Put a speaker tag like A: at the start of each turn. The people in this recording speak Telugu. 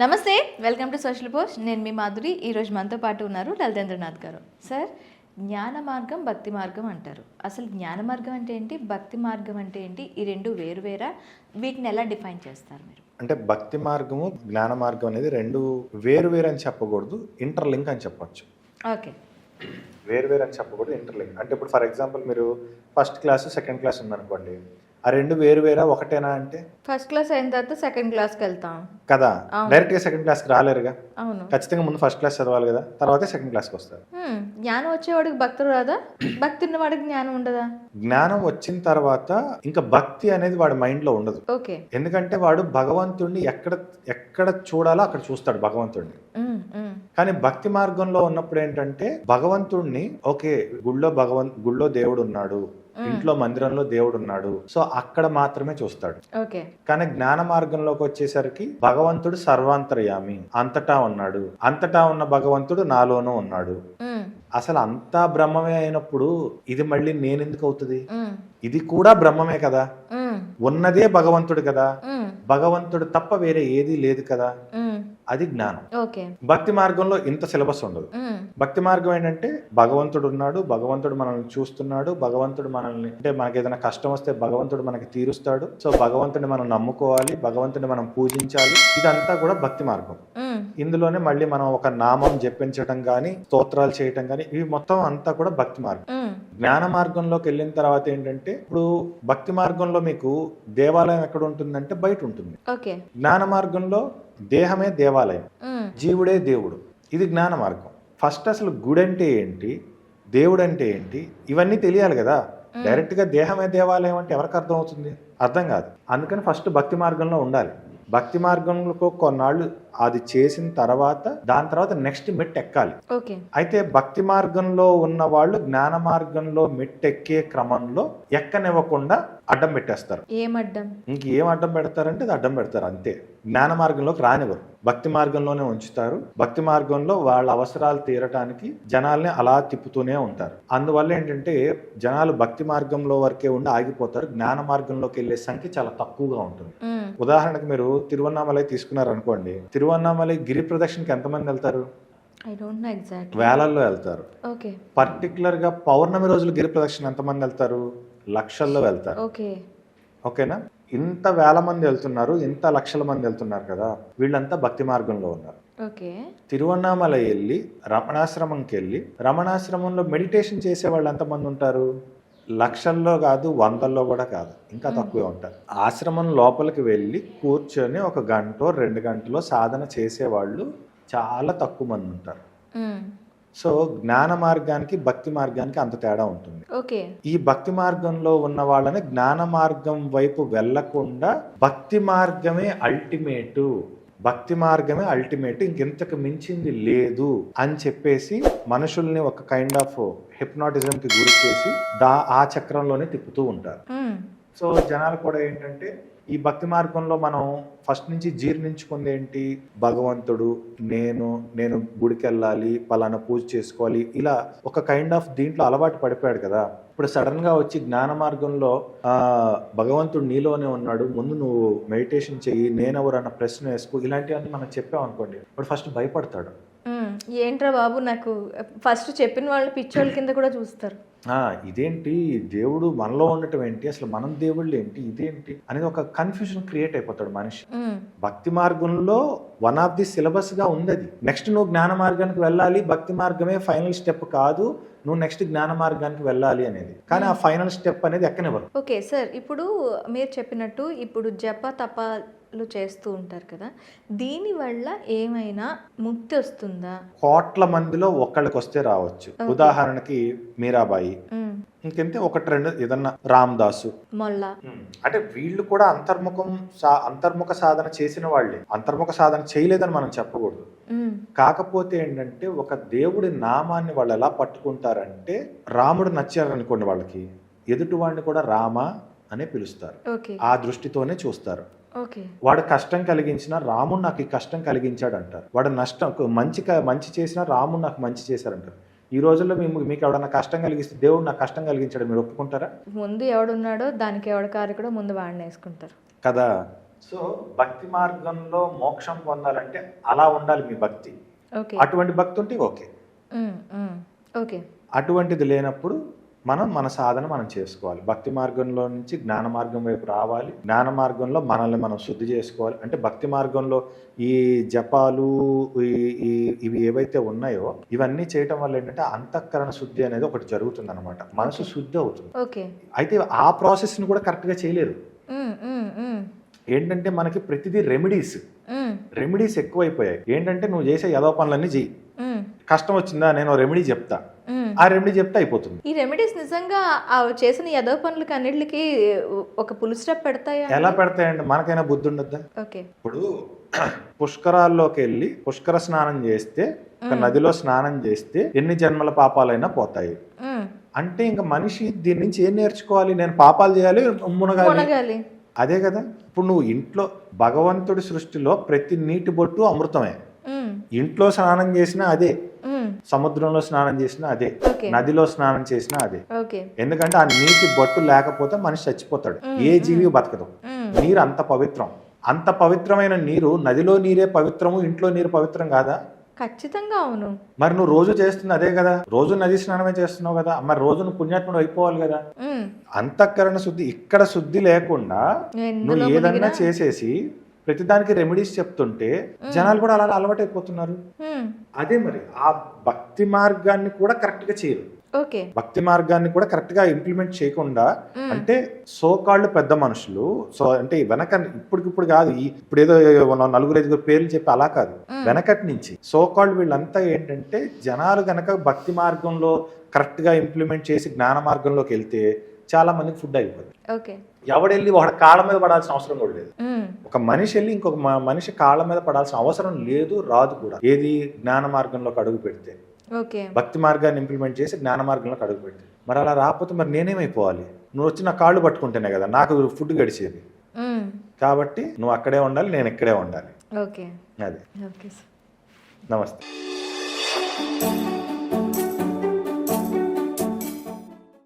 A: నమస్తే, వెల్కమ్ టు సోషల్ పోస్ట్. నేను మీ మాధురి. ఈరోజు మనతో పాటు ఉన్నారు లలితేంద్రనాథ్ గారు. సార్, జ్ఞాన మార్గం భక్తి మార్గం అంటారు. అసలు జ్ఞాన మార్గం అంటే ఏంటి, భక్తి మార్గం అంటే ఏంటి? ఈ రెండు వేరువేరా? వీటిని ఎలా డిఫైన్ చేస్తారు మీరు?
B: అంటే భక్తి మార్గము జ్ఞాన మార్గం అనేది రెండు వేరు అని చెప్పకూడదు, ఇంటర్లింక్ అని చెప్పొచ్చు.
A: ఓకే,
B: వేరు అని చెప్పకూడదు, ఇంటర్లింక్. అంటే ఇప్పుడు ఫర్ ఎగ్జాంపుల్ మీరు ఫస్ట్ క్లాస్ సెకండ్ క్లాస్ ఉందనుకోండి, ఆ రెండు వేరా ఒకటేనా అంటే?
A: ఫస్ట్ క్లాస్ అయిన తర్వాత సెకండ్ క్లాస్కి వెళ్తాం
B: కదా, డైరెక్ట్గా సెకండ్ క్లాస్కి రాలేరుగా.
A: అవును,
B: ఖచ్చితంగా ముందు ఫస్ట్ క్లాస్ చదవాలి కదా, తర్వాతే సెకండ్ క్లాస్కి వస్తారు.
A: జ్ఞానం వచ్చేవాడికి భక్తుడు రాదా? భక్తి ఉన్నవాడికి జ్ఞానం ఉండదా?
B: జ్ఞానం వచ్చిన తర్వాత ఇంకా భక్తి అనేది వాడి మైండ్ లో ఉండదు.
A: ఓకే,
B: ఎందుకంటే వాడు భగవంతుడిని ఎక్కడ చూడాలో అక్కడ చూస్తాడు భగవంతుడిని. కానీ భక్తి మార్గంలో ఉన్నప్పుడు ఏంటంటే భగవంతుడిని, ఓకే గుళ్ళో దేవుడు ఉన్నాడు, ఇంట్లో మందిరంలో దేవుడు ఉన్నాడు, సో అక్కడ మాత్రమే చూస్తాడు.
A: ఓకే.
B: కానీ జ్ఞాన మార్గంలోకి వచ్చేసరికి భగవంతుడు సర్వాంతర్యామి, అంతటా ఉన్నాడు, అంతటా ఉన్న భగవంతుడు నాలోనూ ఉన్నాడు. అసలు అంతా బ్రహ్మమే అయినప్పుడు ఇది మళ్ళీ నేనెందుకు అవుతుంది? ఇది కూడా బ్రహ్మమే కదా, ఉన్నదే భగవంతుడు కదా, భగవంతుడు తప్ప వేరే ఏది లేదు కదా, అది జ్ఞానం. భక్తి మార్గంలో ఇంత సిలబస్ ఉండదు. భక్తి మార్గం ఏంటంటే భగవంతుడు ఉన్నాడు, భగవంతుడు మనల్ని చూస్తున్నాడు, భగవంతుడు మనల్ని, అంటే మనకి ఏదైనా కష్టం వస్తే భగవంతుడు మనకి తీరుస్తాడు, సో భగవంతుడిని మనం నమ్ముకోవాలి, భగవంతుడిని మనం పూజించాలి. ఇదంతా కూడా భక్తి మార్గం. ఇందులోనే మళ్ళీ మనం ఒక నామం జపించడం గాని, స్తోత్రాలు చేయటం గాని, ఇవి మొత్తం అంతా కూడా భక్తి మార్గం. జ్ఞాన మార్గంలోకి వెళ్ళిన తర్వాత ఏంటంటే, ఇప్పుడు భక్తి మార్గంలో మీకు దేవాలయం ఎక్కడ ఉంటుందంటే బయట ఉంటుంది. జ్ఞాన మార్గంలో దేహమే దేవాలయం, జీవుడే దేవుడు. ఇది జ్ఞాన మార్గం. ఫస్ట్ అసలు గుడి అంటే ఏంటి, దేవుడు అంటే ఏంటి, ఇవన్నీ తెలియాలి కదా. డైరెక్ట్ గా దేహమే దేవాలయం అంటే ఎవరికి అర్థం అవుతుంది? అర్థం కాదు. అందుకని ఫస్ట్ భక్తి మార్గంలో ఉండాలి. భక్తి మార్గంలో కొన్నాళ్ళు అది చేసిన తర్వాత దాని తర్వాత నెక్స్ట్ మెట్ ఎక్కాలి. అయితే భక్తి మార్గంలో ఉన్న వాళ్ళు జ్ఞాన మార్గంలో మెట్టెక్కే క్రమంలో ఎక్కనివ్వకుండా అడ్డం పెట్టేస్తారు. ఇంకేం అడ్డం పెడతారంటే అది అడ్డం పెడతారు, అంతే. జ్ఞాన మార్గంలోకి రానివ్వరు, భక్తి మార్గంలోనే ఉంచుతారు. భక్తి మార్గంలో వాళ్ళ అవసరాలు తీరటానికి జనాల్ని అలా తిప్పుతూనే ఉంటారు. అందువల్ల ఏంటంటే జనాలు భక్తి మార్గంలో వరకే ఉండి ఆగిపోతారు. జ్ఞాన మార్గంలోకి వెళ్లే సంఖ్య చాలా తక్కువగా ఉంటుంది. ఉదాహరణకు మీరు తిరువన్నామలై తీసుకున్నారు అనుకోండి, తిరువన్నామలై గిరి ప్రదక్షిణకి ఎంతమంది వెళ్తారు? వేలల్లో వెళ్తారు. పర్టికులర్ గా పౌర్ణమి రోజులు గిరి ప్రదక్షిణ ఎంతమంది వెళ్తారు? లక్షల్లో వెళ్తారు. ఓకేనా? ఇంత వేల మంది వెళ్తున్నారు, ఇంత లక్షల మంది వెళ్తున్నారు కదా, వీళ్ళంతా భక్తి మార్గంలో ఉన్నారు. తిరువన్నామలై వెళ్ళి రమణాశ్రమంకి వెళ్ళి రమణాశ్రమంలో మెడిటేషన్ చేసే వాళ్ళు ఎంతమంది ఉంటారు? లక్షల్లో కాదు, వందల్లో కూడా కాదు, ఇంకా తక్కువే ఉంటారు. ఆశ్రమం లోపలికి వెళ్ళి కూర్చొని 1 గంట 2 గంటలో సాధన చేసేవాళ్ళు చాలా తక్కువ మంది ఉంటారు. సో జ్ఞాన మార్గానికి భక్తి మార్గానికి అంత తేడా ఉంటుంది. ఈ భక్తి మార్గంలో ఉన్న వాళ్ళని జ్ఞాన మార్గం వైపు వెళ్లకుండా భక్తి మార్గమే అల్టిమేటు, భక్తి మార్గమే అల్టిమేట్, ఇంకెంతకు మించింది లేదు అని చెప్పేసి మనుషుల్ని ఒక కైండ్ ఆఫ్ హిప్నాటిజం కి గురి చేసి ఆ చక్రంలోనే తిప్పుతూ ఉంటారు. సో జనాలు కూడా ఏంటంటే ఈ భక్తి మార్గంలో మనం ఫస్ట్ నుంచి జీర్ణించుకుంది ఏంటి? భగవంతుడు, నేను గుడికి వెళ్ళాలి, పలానా పూజ చేసుకోవాలి, ఇలా ఒక కైండ్ ఆఫ్ దీంట్లో అలవాటు పడిపోయాడు కదా. ఇప్పుడు సడన్ గా వచ్చి జ్ఞాన మార్గంలో భగవంతుడు నీలోనే ఉన్నాడు, ముందు నువ్వు మెడిటేషన్ చెయ్యి, నేనెవరు అన్న ప్రశ్న వేసుకో, ఇలాంటివన్నీ మనం చెప్పామనుకోండి, ఇప్పుడు ఫస్ట్ భయపడతాడు.
A: ఏంట్రా బాబు, నాకు ఫస్ట్ చెప్పిన వాళ్ళు పిచ్చోళ్ళ కింద కూడా చూస్తారు.
B: ఇదేంటి దేవుడు మనలో ఉండటం ఏంటి, అసలు మనం దేవుళ్ళు ఏంటి, ఇదేంటి అనేది ఒక కన్ఫ్యూజన్ క్రియేట్ అయిపోతాడు మనిషి. భక్తి మార్గంలో వన్ ఆఫ్ ది సిలబస్ గా ఉంది అది. నెక్స్ట్ నువ్వు జ్ఞాన మార్గానికి వెళ్ళాలి, భక్తి మార్గమే ఫైనల్ స్టెప్ కాదు, నువ్వు నెక్స్ట్ జ్ఞాన మార్గానికి వెళ్ళాలి అనేది. కానీ ఆ ఫైనల్ స్టెప్ అనేది ఎక్కనివ్వరు.
A: ఓకే సార్, ఇప్పుడు మీరు చెప్పినట్టు ఇప్పుడు జప తపాలు చేస్తూ ఉంటారు కదా, దీని వల్ల ఏమైనా ముక్తి వస్తుందా?
B: కోట్ల మందిలో ఒకళ్ళకి వస్తే రావచ్చు. ఉదాహరణకి మీరాబాయి, ఇంకెంతే 1-2 ఏదన్నా రామదాసు,
A: మొల్ల,
B: అంటే వీళ్ళు కూడా అంతర్ముఖ సాధన చేసిన వాళ్ళే. అంతర్ముఖ సాధన చేయలేదని మనం చెప్పకూడదు. కాకపోతే ఏంటంటే ఒక దేవుడి నామాన్ని వాళ్ళు ఎలా పట్టుకుంటారంటే, రాముడు నచ్చారనుకోండి వాళ్ళకి, ఎదుటి వాడిని కూడా రామ అనే పిలుస్తారు, ఆ దృష్టితోనే చూస్తారు. వాడు కష్టం కలిగించిన రాముడు నాకు ఈ కష్టం కలిగించాడు అంటారు. వాడు మంచి చేసినా రాముడు నాకు మంచి చేశారంటారు. ఈ రోజుల్లో మీకు ఎవడన్నా కష్టం కలిగిస్తే దేవుడు నాకు కష్టం కలిగించాడు మీరు ఒప్పుకుంటారా?
A: ముందు ఎవడున్నాడో దానికి ఎవడ కారకుడో ముందు వాడిని వేసుకుంటారు
B: కదా. సో భక్తి మార్గంలో మోక్షం పొందాలంటే అలా ఉండాలి మీ భక్తి.
A: ఓకే.
B: అటువంటి భక్తి ఉంటే ఓకే.
A: ఓకే.
B: అటువంటిది లేనప్పుడు మన సాధన మనం చేసుకోవాలి. భక్తి మార్గంలో నుంచి జ్ఞాన మార్గం వైపు రావాలి. జ్ఞాన మార్గంలో మనల్ని మనం శుద్ధి చేసుకోవాలి. అంటే భక్తి మార్గంలో ఈ జపాలు ఇవి ఏవైతే ఉన్నాయో ఇవన్నీ చేయటం వల్ల ఏంటంటే అంతఃకరణ శుద్ధి అనేది ఒకటి జరుగుతుంది అనమాట. మనసు శుద్ధి అవుతుంది.
A: ఓకే.
B: అయితే ఆ ప్రాసెస్ని కూడా కరెక్ట్గా చేయలేరు. ఏంటంటే మనకి ప్రతిదీ రెమెడీస్ ఎక్కువైపోయాయి. ఏంటంటే నువ్వు చేసే ఏదో పనులన్నీ చెయ్యి, కష్టం వచ్చిందా నేను రెమెడీ చెప్తా, ఆ రెమెడీ చెప్తే అయిపోతుంది.
A: ఈ రెమెడీస్ నిజంగా ఆ చేసిన ఏదో పనులకి అన్నిటికి ఒక పుల్ స్టాప్ పెడతాయా?
B: ఎలా పెడతాయండి? మనకైనా బుద్ధి ఉండద్దా?
A: ఓకే.
B: ఇప్పుడు పుష్కరాల్లోకి వెళ్ళి పుష్కర స్నానం చేస్తే, ఒక నదిలో స్నానం చేస్తే ఎన్ని జన్మల పాపాలైనా పోతాయి. అంటే ఇంకా మనిషి దీని నుంచి ఏం నేర్చుకోవాలి? నేను పాపాలు చేయాలి, మునగాలి. అదే కదా. ఇప్పుడు నువ్వు ఇంట్లో భగవంతుడి సృష్టిలో ప్రతి నీటి బొట్టు అమృతమే. ఇంట్లో స్నానం చేసినా అదే, సముద్రంలో స్నానం చేసినా అదే, నదిలో స్నానం చేసినా అదే. ఎందుకంటే ఆ నీటి బొట్టు లేకపోతే మనిషి చచ్చిపోతాడు, ఏ జీవి బతకదు. నీరు అంత పవిత్రం. అంత పవిత్రమైన నీరు, నదిలో నీరే పవిత్రము, ఇంట్లో నీరు పవిత్రం కాదా?
A: ఖచ్చితంగా అవును.
B: మరి నువ్వు రోజు చేస్తుంది అదే కదా, రోజు నది స్నానమే చేస్తున్నావు కదా, మరి రోజు నువ్వు పుణ్యాత్ముడు అయిపోవాలి కదా. అంతఃకరణ శుద్ధి ఇక్కడ శుద్ధి లేకుండా నువ్వు ఏదన్నా చేసేసి ప్రతిదానికి రెమెడీస్ చెప్తుంటే జనాలు కూడా అలా అలవాటు అయిపోతున్నారు. అదే మరి ఆ భక్తి మార్గాన్ని కూడా కరెక్ట్ గా చేయరు. భక్తి మార్గాన్ని కూడా కరెక్ట్ గా ఇంప్లిమెంట్ చేయకుండా, అంటే సోకాళ్ళు పెద్ద మనుషులు, సో అంటే వెనక ఇప్పటికిప్పుడు కాదు, ఇప్పుడు ఏదో 4-5 పేర్లు చెప్పి అలా కాదు, వెనకటి నుంచి సోకాళ్ళు వీళ్ళంతా ఏంటంటే జనాలు గనక భక్తి మార్గంలో కరెక్ట్ గా ఇంప్లిమెంట్ చేసి జ్ఞాన మార్గంలోకి వెళ్తే చాలా మందికి ఫుడ్ అయిపోతుంది. ఎవడెళ్ళి వాడి కాళ్ళ మీద పడాల్సిన అవసరం కూడా లేదు. ఒక మనిషి వెళ్ళి ఇంకొక మనిషి కాళ్ళ మీద పడాల్సిన అవసరం లేదు, రాదు కూడా. ఏది? జ్ఞాన మార్గంలోకి అడుగు పెడితే, భక్తి మార్గాన్ని ఇంప్లిమెంట్ చేసి జ్ఞాన మార్గంలోకి అడుగు పెడితే. మరి అలా రాకపోతే మరి నేనేమైపోవాలి? నువ్వు వచ్చి నా కాళ్ళు పట్టుకుంటేనే కదా నాకు ఫుడ్ గడిచేది. కాబట్టి నువ్వు అక్కడే ఉండాలి, నేను ఇక్కడే ఉండాలి. అదే. నమస్తే.